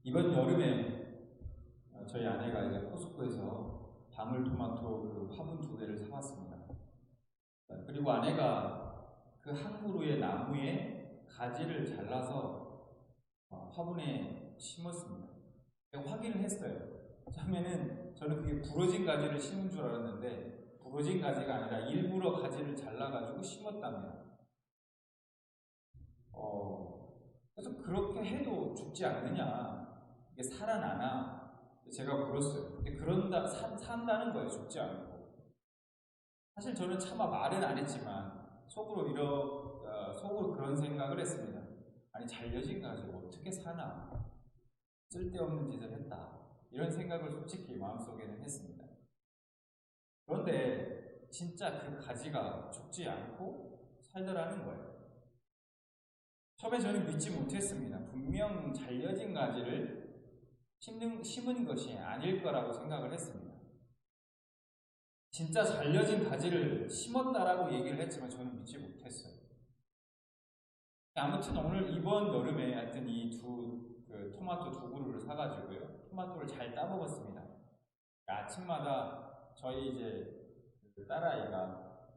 이번 여름에 저희 아내가 이제 코스코에서 방울토마토 그 화분 2개를 사왔습니다. 그리고 아내가 그 한 그루의 나무에 가지를 잘라서 화분에 심었습니다. 확인을 했어요. 처음에는 저는 그게 부러진 가지를 심은 줄 알았는데 부러진 가지가 아니라 일부러 가지를 잘라가지고 심었답니다. 그래서 그렇게 해도 죽지 않느냐, 이게 살아나나 제가 물었어요. 근데 산다는 거예요. 죽지 않고. 사실 저는 차마 말은 안 했지만 속으로 그런 생각을 했습니다. 아니, 잘려진 가지고 어떻게 사나, 쓸데없는 짓을 했다, 이런 생각을 솔직히 마음속에는 했습니다. 그런데 진짜 그 가지가 죽지 않고 살더라는 거예요. 처음에 저는 믿지 못했습니다. 분명 잘려진 가지를 심은 것이 아닐 거라고 생각을 했습니다. 진짜 잘려진 가지를 심었다라고 얘기를 했지만 저는 믿지 못했어요. 아무튼 오늘 이번 여름에 하여튼 이 토마토 2그루를 사가지고요, 토마토를 잘 따먹었습니다. 아침마다 저희 이제 딸아이가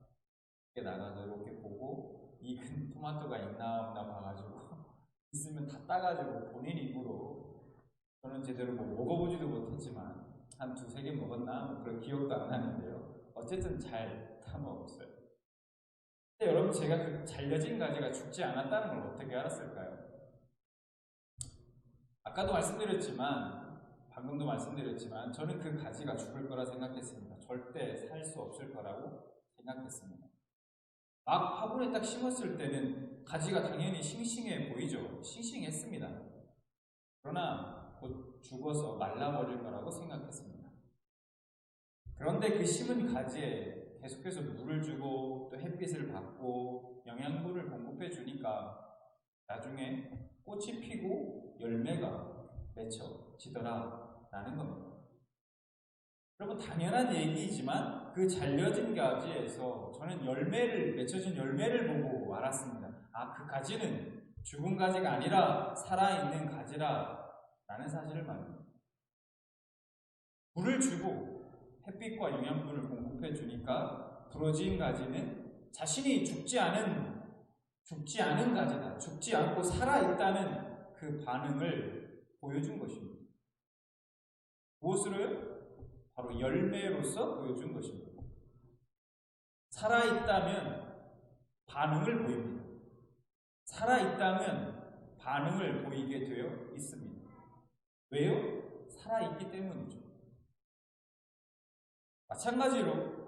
나가서 이렇게 보고 익은 토마토가 있나 없나 봐가지고 있으면 다 따가지고 본인 입으로, 저는 제대로 먹어보지도 못했지만 한 2-3개 먹었나 그런 기억도 안 나는데요, 어쨌든 잘 따먹었어요. 근데 여러분, 제가 그 잘려진 가지가 죽지 않았다는 걸 어떻게 알았을까요? 방금도 말씀드렸지만 저는 그 가지가 죽을 거라 생각했습니다. 절대 살 수 없을 거라고 생각했습니다. 막 화분에 딱 심었을 때는 가지가 당연히 싱싱해 보이죠. 싱싱했습니다. 그러나 곧 죽어서 말라버릴 거라고 생각했습니다. 그런데 그 심은 가지에 계속해서 물을 주고 또 햇빛을 받고 영양분을 공급해 주니까 나중에 꽃이 피고 열매가 맺혀지더라라는 겁니다. 여러분, 당연한 얘기이지만 그 잘려진 가지에서 저는 맺혀진 열매를 보고 알았습니다. 그 가지는 죽은 가지가 아니라 살아있는 가지라라는 사실을 말합니다. 물을 주고 햇빛과 영양분을 공급해 주니까 부러진 가지는 자신이 죽지 않은 가지다, 죽지 않고 살아있다는 그 반응을 보여준 것입니다. 무엇으로요? 바로 열매로서 보여준 것입니다. 살아있다면 반응을 보입니다. 살아있다면 반응을 보이게 되어 있습니다. 왜요? 살아있기 때문이죠. 마찬가지로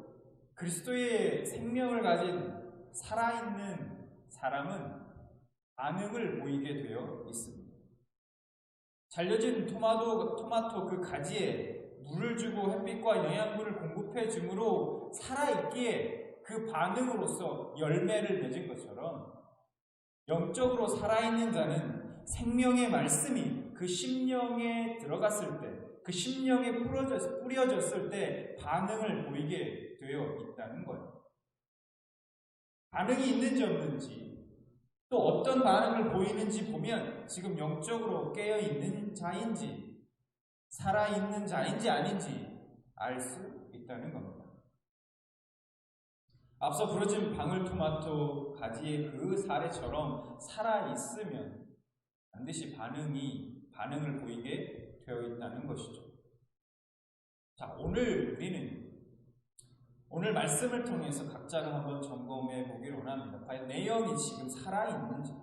그리스도의 생명을 가진 살아있는 사람은 반응을 보이게 되어 있습니다. 잘려진 토마토 그 가지에 물을 주고 햇빛과 영양분을 공급해 주므로 살아있기에 그 반응으로서 열매를 맺은 것처럼, 영적으로 살아있는 자는 생명의 말씀이 그 심령에 들어갔을 때, 그 심령에 뿌려졌을 때 반응을 보이게 되어 있다는 거예요. 반응이 있는지 없는지, 또 어떤 반응을 보이는지 보면 지금 영적으로 깨어있는 자인지 살아있는 자인지 아닌지 알 수 있다는 겁니다. 앞서 부러진 방울토마토 가지의 그 사례처럼 살아있으면 반드시 반응을 보이게 되어 있다는 것이죠. 자, 오늘 우리는 오늘 말씀을 통해서 각자가 한번 점검해 보기를 원합니다. 과연 내 영이 지금 살아있는지,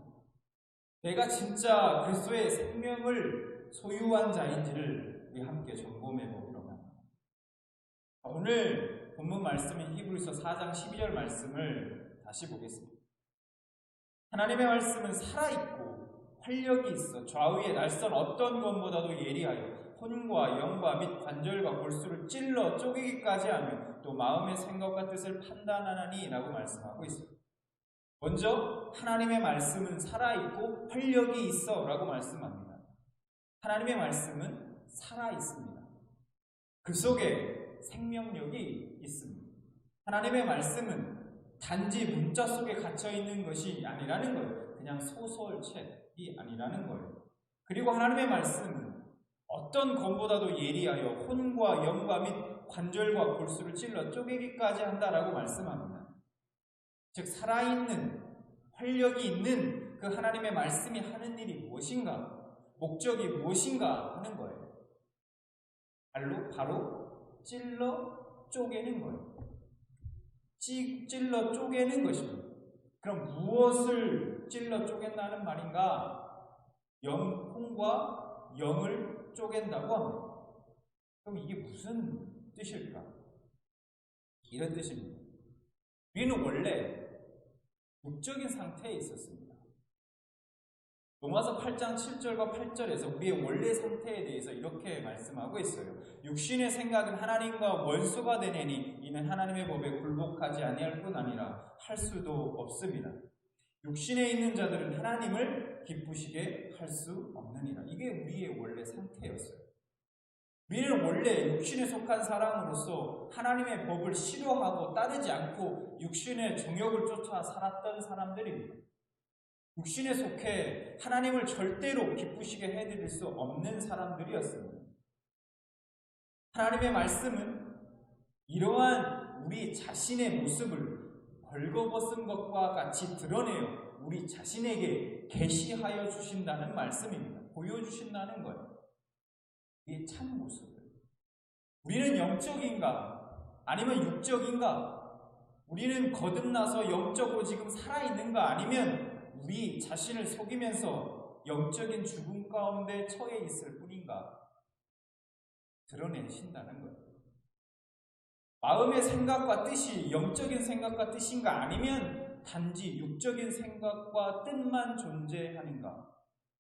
내가 진짜 그리스도의 생명을 소유한 자인지를 우리 함께 점검해 보기로 합니다. 오늘 본문 말씀인 히브리서 4장 12절 말씀을 다시 보겠습니다. 하나님의 말씀은 살아있고 활력이 있어 좌우의 날선 어떤 것보다도 예리하여 혼과 영과 및 관절과 골수를 찔러 쪼개기까지 하며 또 마음의 생각과 뜻을 판단하나니 라고 말씀하고 있습니다. 먼저 하나님의 말씀은 살아있고 활력이 있어 라고 말씀합니다. 하나님의 말씀은 살아있습니다. 그 속에 생명력이 있습니다. 하나님의 말씀은 단지 문자 속에 갇혀있는 것이 아니라는 거예요. 그냥 소설책이 아니라는 거예요. 그리고 하나님의 말씀은 어떤 검보다도 예리하여 혼과 영과 및 관절과 골수를 찔러 쪼개기까지 한다라고 말씀합니다. 즉 살아있는 활력이 있는 그 하나님의 말씀이 하는 일이 무엇인가, 목적이 무엇인가 하는 거예요. 바로 찔러 쪼개는 거예요. 찔러 쪼개는 것입니다. 그럼 무엇을 찔러 쪼갠다는 말인가? 혼과 영을 쪼갠다고 합니다. 그럼 이게 무슨 뜻일까? 이런 뜻입니다. 우리는 원래 육적인 상태에 있었습니다. 로마서 8장 7절과 8절에서 우리의 원래 상태에 대해서 이렇게 말씀하고 있어요. 육신의 생각은 하나님과 원수가 되내니 이는 하나님의 법에 굴복하지 아니할 뿐 아니라 할 수도 없습니다. 육신에 있는 자들은 하나님을 기쁘시게 할 수 없느니라. 이게 우리의 원래 상태였어요. 우리는 원래 육신에 속한 사람으로서 하나님의 법을 싫어하고 따르지 않고 육신의 정욕을 쫓아 살았던 사람들입니다. 육신에 속해 하나님을 절대로 기쁘시게 해드릴 수 없는 사람들이었습니다. 하나님의 말씀은 이러한 우리 자신의 모습을 벌거벗은 것과 같이 드러내어 우리 자신에게 계시하여 주신다는 말씀입니다. 보여주신다는 거예요. 이게 참 모습. 우리는 영적인가? 아니면 육적인가? 우리는 거듭나서 영적으로 지금 살아있는가? 아니면 우리 자신을 속이면서 영적인 죽음 가운데 처해 있을 뿐인가? 드러내신다는 거예요. 마음의 생각과 뜻이 영적인 생각과 뜻인가? 아니면 단지 육적인 생각과 뜻만 존재하는가?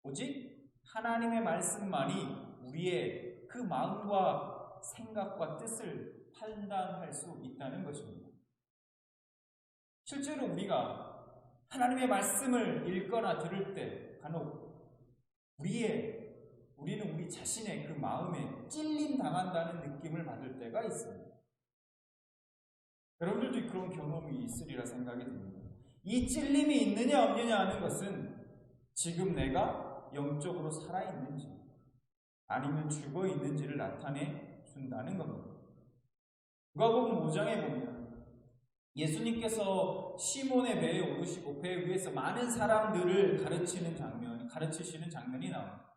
오직 하나님의 말씀만이 우리의 그 마음과 생각과 뜻을 판단할 수 있다는 것입니다. 실제로 우리가 하나님의 말씀을 읽거나 들을 때 간혹 우리는 우리 자신의 그 마음에 찔림 당한다는 느낌을 받을 때가 있습니다. 여러분들도 그런 경험이 있으리라 생각이 듭니다. 이 찔림이 있느냐 없느냐 하는 것은 지금 내가 영적으로 살아있는지 아니면 죽어있는지를 나타내 준다는 겁니다. 누가복음 5장에 보면 예수님께서 시몬의 배에 오르시고 배 위에서 많은 사람들을 가르치시는 장면이 나옵니다.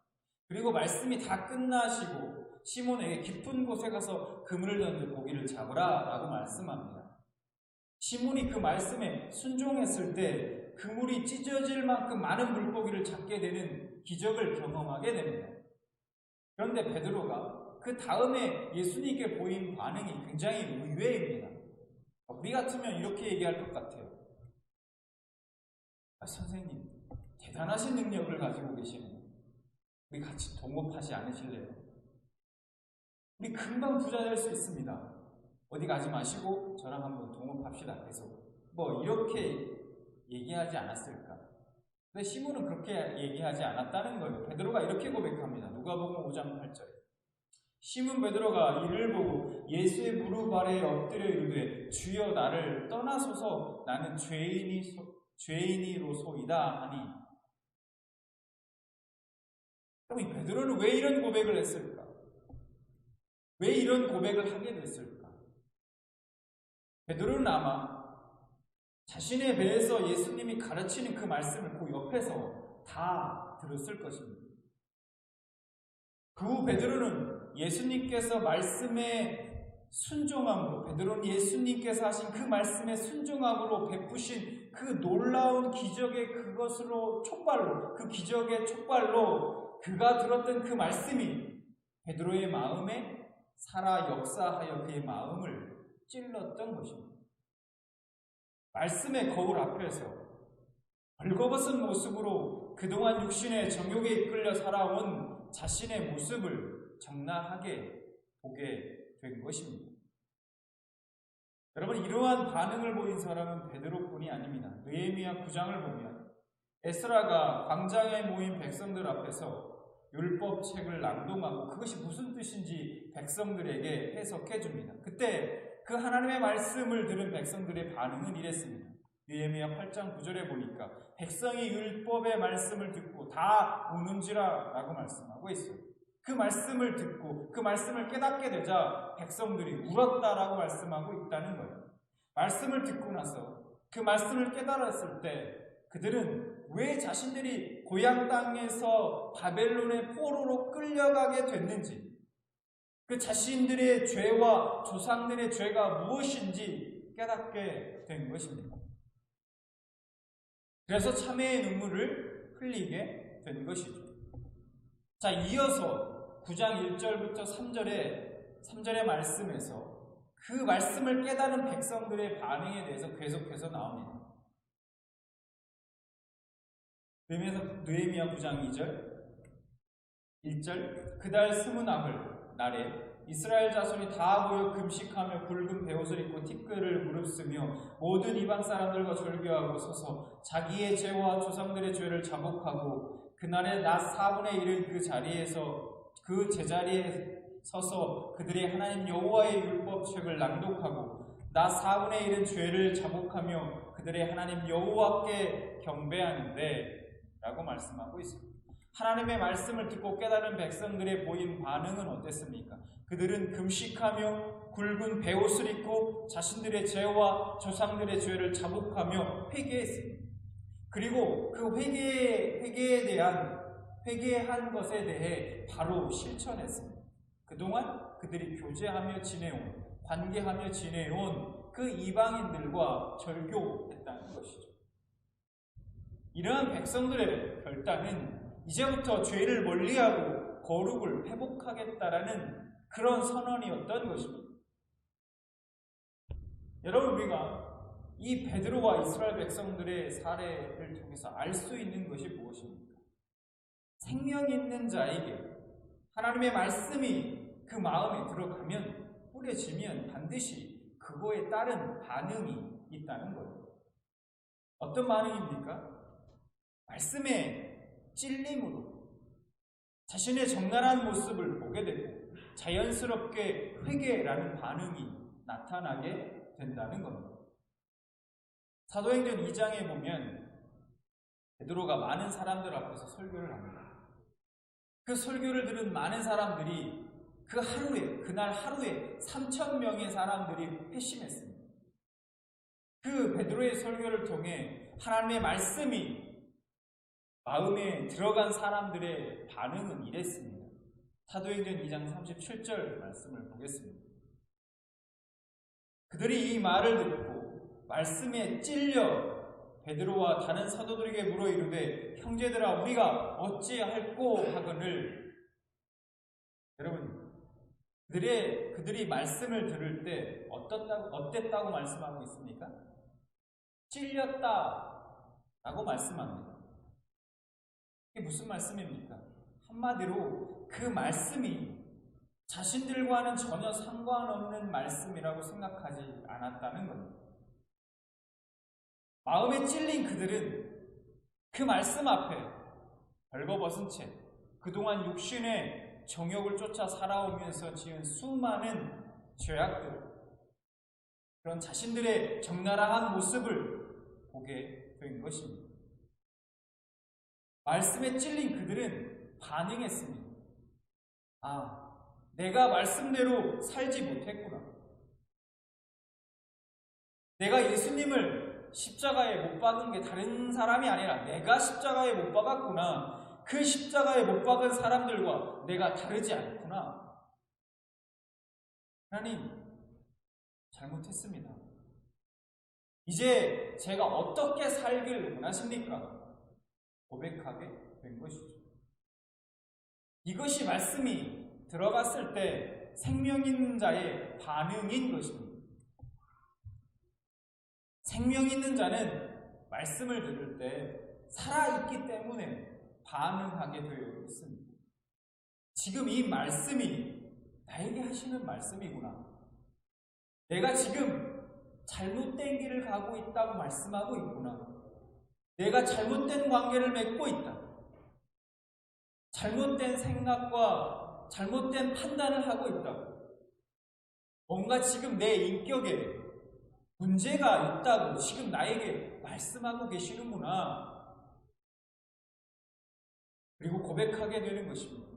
그리고 말씀이 다 끝나시고 시몬에게 깊은 곳에 가서 그물을 던져 고기를 잡으라 라고 말씀합니다. 시몬이 그 말씀에 순종했을 때 그물이 찢어질 만큼 많은 물고기를 잡게 되는 기적을 경험하게 됩니다. 그런데 베드로가 그 다음에 예수님께 보인 반응이 굉장히 의외입니다. 우리 같으면 이렇게 얘기할 것 같아요. 선생님, 대단하신 능력을 가지고 계시네요. 우리 같이 동업하지 않으실래요? 우리 금방 부자 될 수 있습니다. 어디 가지 마시고 저랑 한번 동업합시다. 계속 이렇게 얘기하지 않았을까? 근데 시몬은 그렇게 얘기하지 않았다는 거예요. 베드로가 이렇게 고백합니다. 누가복음 5장 8절에 시몬 베드로가 이를 보고 예수의 무릎 아래에 엎드려 이르되 주여 나를 떠나소서 나는 죄인이로소이다 하니. 그럼 이 베드로는 왜 이런 고백을 했을까? 왜 이런 고백을 하게 됐을까? 베드로는 아마 자신의 배에서 예수님이 가르치는 그 말씀을 그 옆에서 다 들었을 것입니다. 그 후 베드로는 예수님께서 말씀에 순종함으로, 베드로는 예수님께서 하신 그 말씀에 순종함으로 베푸신 그 놀라운 기적의 그것으로 그 기적의 촉발로 그가 들었던 그 말씀이 베드로의 마음에 살아 역사하여 그의 마음을 찔렀던 것입니다. 말씀의 거울 앞에서 벌거벗은 모습으로 그동안 육신의 정욕에 이끌려 살아온 자신의 모습을 적나하게 보게 된 것입니다. 여러분, 이러한 반응을 보인 사람은 베드로뿐이 아닙니다. 느헤미야 9장을 보면 에스라가 광장에 모인 백성들 앞에서 율법책을 낭독하고 그것이 무슨 뜻인지 백성들에게 해석해 줍니다. 그때 그 하나님의 말씀을 들은 백성들의 반응은 이랬습니다. 느헤미야 8장 9절에 보니까 백성이 율법의 말씀을 듣고 다 우는지라 라고 말씀하고 있어요. 그 말씀을 듣고 그 말씀을 깨닫게 되자 백성들이 울었다라고 말씀하고 있다는 거예요. 말씀을 듣고 나서 그 말씀을 깨달았을 때 그들은 왜 자신들이 고향 땅에서 바벨론의 포로로 끌려가게 됐는지, 그 자신들의 죄와 조상들의 죄가 무엇인지 깨닫게 된 것입니다. 그래서 참회의 눈물을 흘리게 된 것이죠. 자, 이어서 9장 1절부터 3절의 말씀에서 그 말씀을 깨달은 백성들의 반응에 대해서 계속해서 나옵니다. 느헤미야 9장 1절 그달 스무나흘 날에 이스라엘 자손이 다 모여 금식하며 굵은 베옷을 입고 티끌을 무릅쓰며 모든 이방 사람들과 절교하고 서서 자기의 죄와 조상들의 죄를 자복하고 그날의 낮 4분의 1은 그 자리에서 그 제자리에 서서 그들의 하나님 여호와의 율법책을 낭독하고 낮 4분의 1은 죄를 자복하며 그들의 하나님 여호와께 경배하는데 라고 말씀하고 있습니다. 하나님의 말씀을 듣고 깨달은 백성들의 보인 반응은 어땠습니까? 그들은 금식하며 굵은 베옷을 입고 자신들의 죄와 조상들의 죄를 자복하며 회개했습니다. 그리고 그 회개한 것에 대해 바로 실천했습니다. 그동안 그들이 교제하며 지내온, 관계하며 지내온 그 이방인들과 절교했다는 것이죠. 이러한 백성들의 결단은 이제부터 죄를 멀리하고 거룩을 회복하겠다라는 그런 선언이었던 것입니다. 여러분, 우리가 이 베드로와 이스라엘 백성들의 사례를 통해서 알 수 있는 것이 무엇입니까? 생명 있는 자에게 하나님의 말씀이 그 마음에 들어가면, 뿌려지면 반드시 그거에 따른 반응이 있다는 거예요. 어떤 반응입니까? 말씀의 찔림으로 자신의 적나라한 모습을 보게 되고 자연스럽게 회개라는 반응이 나타나게 된다는 겁니다. 사도행전 2장에 보면 베드로가 많은 사람들 앞에서 설교를 합니다. 그 설교를 들은 많은 사람들이 그날 하루에 3,000명의 사람들이 회심했습니다. 그 베드로의 설교를 통해 하나님의 말씀이 마음에 들어간 사람들의 반응은 이랬습니다. 사도행전 2장 37절 말씀을 보겠습니다. 그들이 이 말을 듣고 말씀에 찔려 베드로와 다른 사도들에게 물어 이르되 형제들아 우리가 어찌할꼬 하거늘. 여러분, 그들이 말씀을 들을 때 어땠다고 말씀하고 있습니까? 찔렸다라고 말씀합니다. 이게 무슨 말씀입니까? 한마디로 그 말씀이 자신들과는 전혀 상관없는 말씀이라고 생각하지 않았다는 겁니다. 마음에 찔린 그들은 그 말씀 앞에 벌거벗은 채 그동안 육신의 정욕을 쫓아 살아오면서 지은 수많은 죄악들, 그런 자신들의 적나라한 모습을 보게 된 것입니다. 말씀에 찔린 그들은 반응했습니다. 아, 내가 말씀대로 살지 못했구나. 내가 예수님을 십자가에 못 박은 게 다른 사람이 아니라 내가 십자가에 못 박았구나. 그 십자가에 못 박은 사람들과 내가 다르지 않구나. 하나님, 잘못했습니다. 이제 제가 어떻게 살기를 원하십니까? 고백하게 된 것이죠. 이것이 말씀이 들어갔을 때 생명 있는 자의 반응인 것입니다. 생명 있는 자는 말씀을 들을 때 살아있기 때문에 반응하게 되어 있습니다. 지금 이 말씀이 나에게 하시는 말씀이구나. 내가 지금 잘못된 길을 가고 있다고 말씀하고 있구나. 내가 잘못된 관계를 맺고 있다. 잘못된 생각과 잘못된 판단을 하고 있다. 뭔가 지금 내 인격에 문제가 있다고 지금 나에게 말씀하고 계시는구나. 그리고 고백하게 되는 것입니다.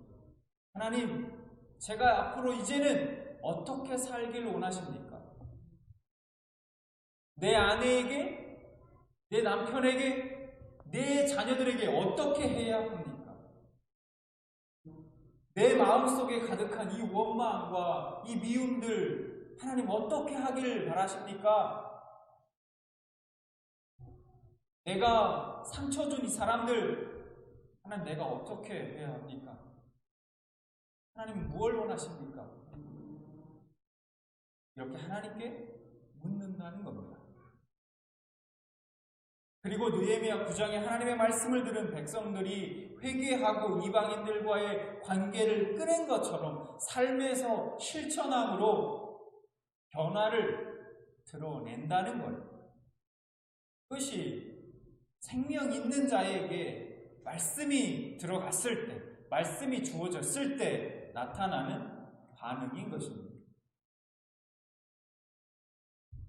하나님, 제가 앞으로 이제는 어떻게 살길 원하십니까? 내 아내에게, 내 남편에게, 내 자녀들에게 어떻게 해야 합니까? 내 마음속에 가득한 이 원망과 이 미움들, 하나님 어떻게 하길 바라십니까? 내가 상처 준 이 사람들, 하나님 내가 어떻게 해야 합니까? 하나님 무엇을 원하십니까? 이렇게 하나님께 묻는다는 겁니다. 그리고 느헤미야 9장에 하나님의 말씀을 들은 백성들이 회개하고 이방인들과의 관계를 끊은 것처럼 삶에서 실천함으로 변화를 드러낸다는 거예요. 그것이 생명 있는 자에게 말씀이 들어갔을 때, 말씀이 주어졌을 때 나타나는 반응인 것입니다.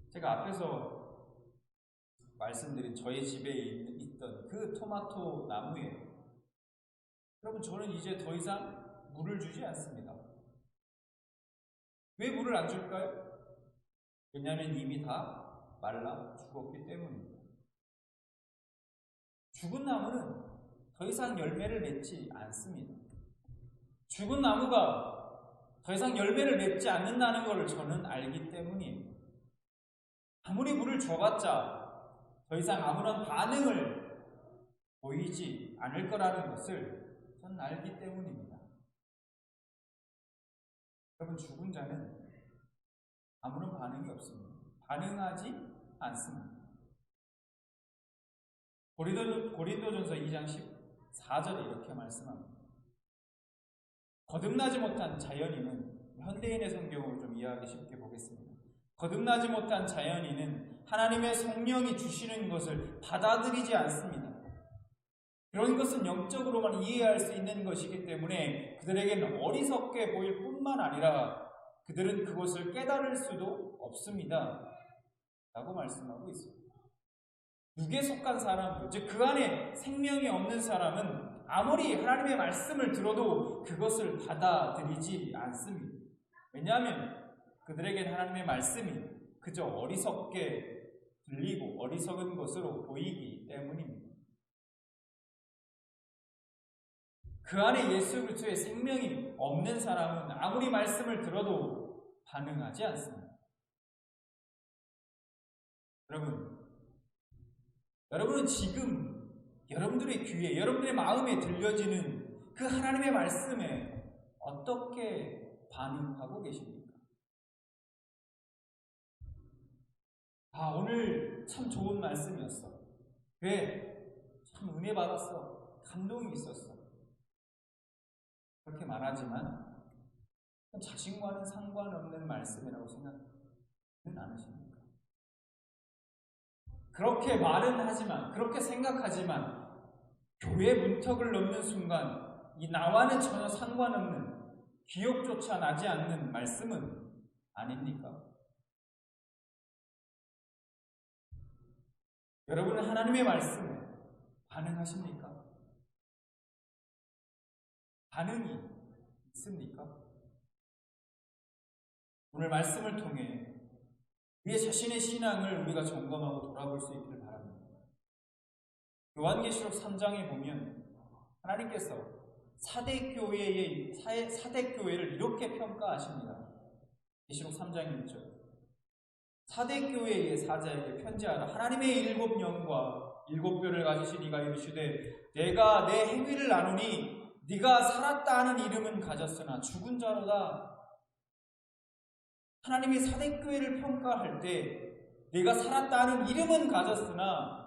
제가 앞에서 말씀드린 저희 집에 있던 그 토마토 나무예요. 여러분, 저는 이제 더 이상 물을 주지 않습니다. 왜 물을 안 줄까요? 왜냐하면 이미 다 말라 죽었기 때문입니다. 죽은 나무는 더 이상 열매를 맺지 않습니다. 죽은 나무가 더 이상 열매를 맺지 않는다는 것을 저는 알기 때문이에요. 아무리 물을 줘봤자 더 이상 아무런 반응을 보이지 않을 거라는 것을 저는 알기 때문입니다. 여러분, 죽은 자는 아무런 반응이 없습니다. 반응하지 않습니다. 고린도전서 2장 14절에 이렇게 말씀합니다. 거듭나지 못한 자연인은, 현대인의 성경으로 좀 이해하기 쉽게 보겠습니다. 거듭나지 못한 자연인은 하나님의 성령이 주시는 것을 받아들이지 않습니다. 그런 것은 영적으로만 이해할 수 있는 것이기 때문에 그들에게는 어리석게 보일 뿐만 아니라 그들은 그것을 깨달을 수도 없습니다. 라고 말씀하고 있습니다. 육에 속한 사람, 즉 그 안에 생명이 없는 사람은 아무리 하나님의 말씀을 들어도 그것을 받아들이지 않습니다. 왜냐하면 그들에게는 하나님의 말씀이 그저 어리석게 들리고 어리석은 것으로 보이기 때문입니다. 그 안에 예수 그리스도의 생명이 없는 사람은 아무리 말씀을 들어도 반응하지 않습니다. 여러분은 지금 여러분들의 귀에, 여러분들의 마음에 들려지는 그 하나님의 말씀에 어떻게 반응하고 계십니까? 오늘 참 좋은 말씀이었어. 왜? 참 은혜 받았어. 감동이 있었어. 그렇게 말하지만 자신과는 상관없는 말씀이라고 생각은 않으십니까? 그렇게 말은 하지만, 그렇게 생각하지만 교회 문턱을 넘는 순간 이 나와는 전혀 상관없는, 기억조차 나지 않는 말씀은 아닙니까? 여러분은 하나님의 말씀에 반응하십니까? 반응이 있습니까? 오늘 말씀을 통해 우리의 자신의 신앙을 우리가 점검하고 돌아볼 수 있기를 바랍니다. 요한계시록 3장에 보면 하나님께서 사대 교회를 이렇게 평가하십니다. 계시록 3장 1절. 사대 교회의 사자에게 편지하라. 하나님의 7 영과 7 뼈를 가지신 이가 이르시되 내가 내 행위를 아노니 네가 살았다 하는 이름은 가졌으나 죽은 자로다. 하나님이 사대교회를 평가할 때 네가 살았다 하는 이름은 가졌으나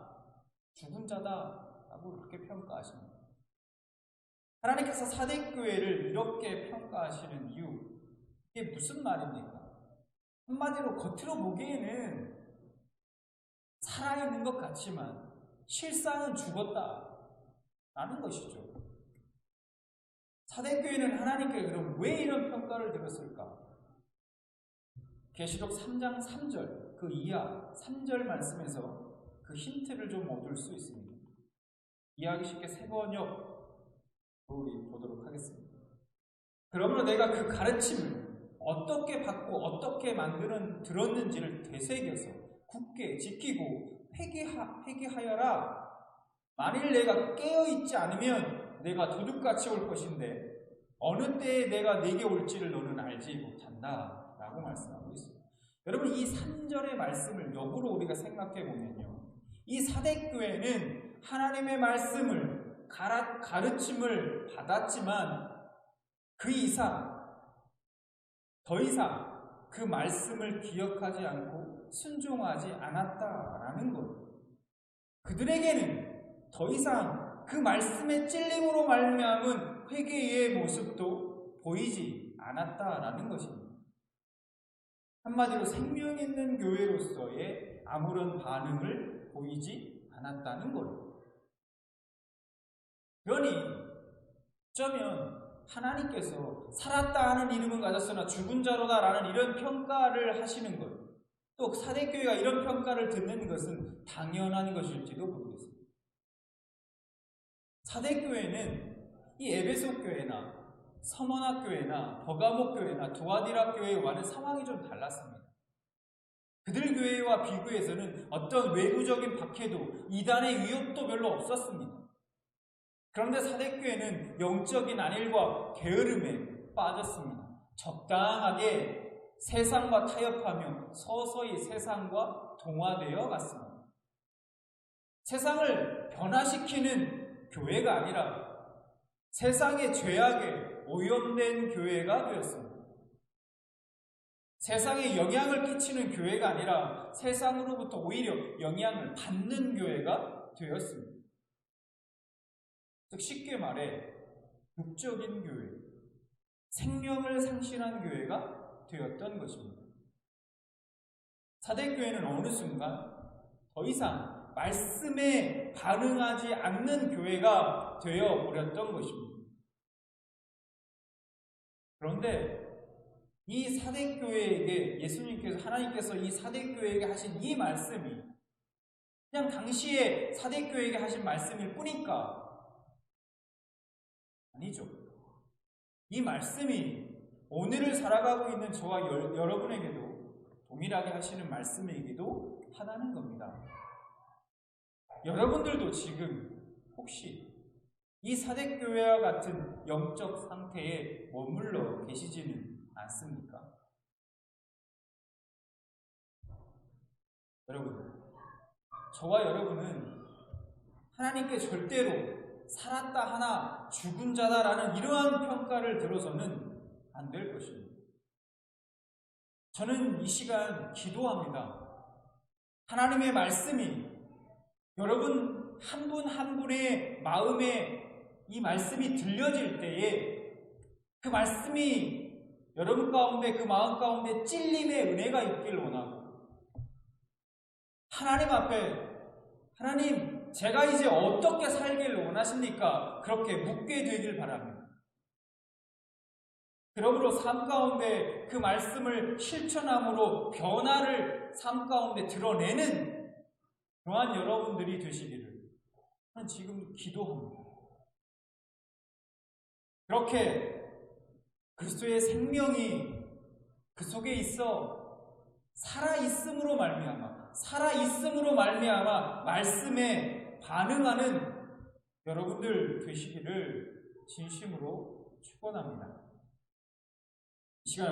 죽은 자다 라고 그렇게 평가하십니다. 하나님께서 사대교회를 이렇게 평가하시는 이유, 이게 무슨 말입니까? 한마디로 겉으로 보기에는 살아있는 것 같지만 실상은 죽었다 라는 것이죠. 사대교회는 하나님께 그럼 왜 이런 평가를 들었을까? 계시록 3장 3절, 그 이하 3절 말씀에서 그 힌트를 좀 얻을 수 있습니다. 이해하기 쉽게 새 번역으로 보도록 하겠습니다. 그러므로 내가 그 가르침을 어떻게 받고 어떻게 들었는지를 되새겨서 굳게 지키고 회개하여라. 만일 내가 깨어있지 않으면 내가 도둑같이 올 것인데 어느 때에 내가 내게 올지를 너는 알지 못한다 라고 말씀하고 있습니다. 여러분, 이 3절의 말씀을 역으로 우리가 생각해 보면요, 이 사대교회는 하나님의 말씀을 가르침을 받았지만 그 이상 더 이상 그 말씀을 기억하지 않고 순종하지 않았다라는 것. 그들에게는 더 이상 그 말씀의 찔림으로 말미암은 회개의 모습도 보이지 않았다라는 것입니다. 한마디로 생명 있는 교회로서의 아무런 반응을 보이지 않았다는 거예요. 그러니 어쩌면 하나님께서 살았다 하는 이름은 가졌으나 죽은 자로다라는 이런 평가를 하시는 것, 또 사대교회가 이런 평가를 듣는 것은 당연한 것일지도 모르겠습니다. 사대교회는 이 에베소 교회나 서머나 교회나 버가모 교회나 두아디라 교회와는 상황이 좀 달랐습니다. 그들 교회와 비교해서는 어떤 외부적인 박해도 이단의 위협도 별로 없었습니다. 그런데 사대교회는 영적인 안일과 게으름에 빠졌습니다. 적당하게 세상과 타협하며 서서히 세상과 동화되어 갔습니다. 세상을 변화시키는 교회가 아니라 세상의 죄악에 오염된 교회가 되었습니다. 세상에 영향을 끼치는 교회가 아니라 세상으로부터 오히려 영향을 받는 교회가 되었습니다. 즉 쉽게 말해 육적인 교회, 생명을 상실한 교회가 되었던 것입니다. 사대교회는 어느 순간 더 이상 말씀에 반응하지 않는 교회가 되어버렸던 것입니다. 그런데 이 사대교회에게 하나님께서 이 사대교회에게 하신 이 말씀이 그냥 당시에 사대교회에게 하신 말씀일 뿐일까? 아니죠. 이 말씀이 오늘을 살아가고 있는 저와 여러분에게도 동일하게 하시는 말씀이기도 하다는 겁니다. 여러분들도 지금 혹시 이 사대교회와 같은 영적 상태에 머물러 계시지는 않습니까? 여러분, 저와 여러분은 하나님께 절대로 살았다 하나 죽은 자다라는 이러한 평가를 들어서는 안 될 것입니다. 저는 이 시간 기도합니다. 하나님의 말씀이 여러분 한 분 한 분의 마음에 이 말씀이 들려질 때에 그 말씀이 여러분 가운데 그 마음 가운데 찔림의 은혜가 있길 원하고, 하나님 앞에 하나님 제가 이제 어떻게 살길 원하십니까? 그렇게 묻게 되길 바랍니다. 그러므로 삶 가운데 그 말씀을 실천함으로 변화를 삶 가운데 드러내는 그러한 여러분들이 되시기를 저는 지금 기도합니다. 그렇게 그리스도의 생명이 그 속에 있어 살아있음으로 말미암아 말씀에 반응하는 여러분들 되시기를 진심으로 축원합니다. 이 시간